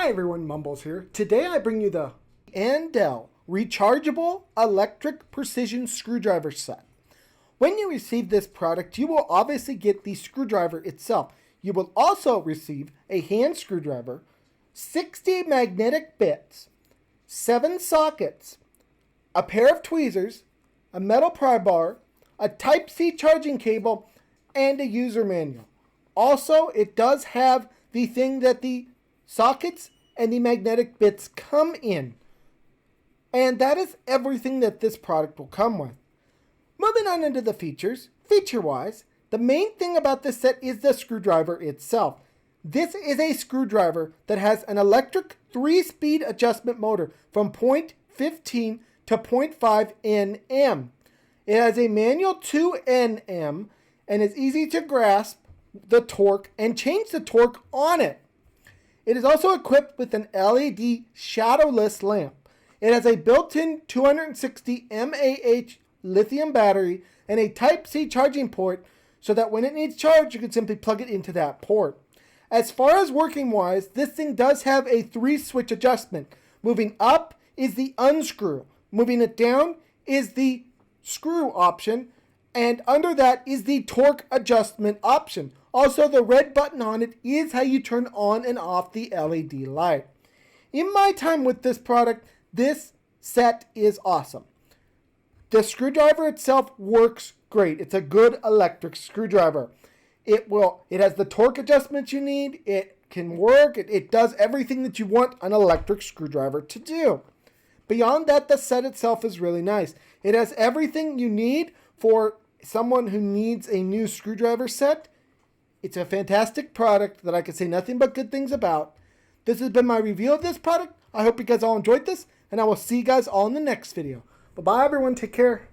Hi everyone, Mumbles here. Today I bring you the ANDELI rechargeable electric precision screwdriver set. When you receive this product, you will obviously get the screwdriver itself. You will also receive a hand screwdriver, 60 magnetic bits, 7 sockets, a pair of tweezers, a metal pry bar, a Type-C charging cable, and a user manual. Also, it does have the thing that the sockets and the magnetic bits come in. And that is everything that this product will come with. Moving on into the features, feature-wise, the main thing about this set is the screwdriver itself. This is a screwdriver that has an electric 3-speed adjustment motor from 0.15 to 0.5 Nm. It has a manual 2 Nm and is easy to grasp the torque and change the torque on it. It is also equipped with an LED shadowless lamp. It has a built-in 260 mAh lithium battery and a Type-C charging port so that when it needs charge, you can simply plug it into that port. As far as working wise, this thing does have a 3-switch adjustment. Moving up is the unscrew. Moving it down is the screw option. And under that is the torque adjustment option. Also, the red button on it is how you turn on and off the LED light. In my time with this product, this set is awesome. The screwdriver itself works great. It's a good electric screwdriver. It has the torque adjustments you need. It can work. It does everything that you want an electric screwdriver to do. Beyond that, the set itself is really nice. It has everything you need for someone who needs a new screwdriver set. It's a fantastic product that I can say nothing but good things about. This has been my review of this product. I hope you guys all enjoyed this, and I will see you guys all in the next video. Bye-bye, everyone. Take care.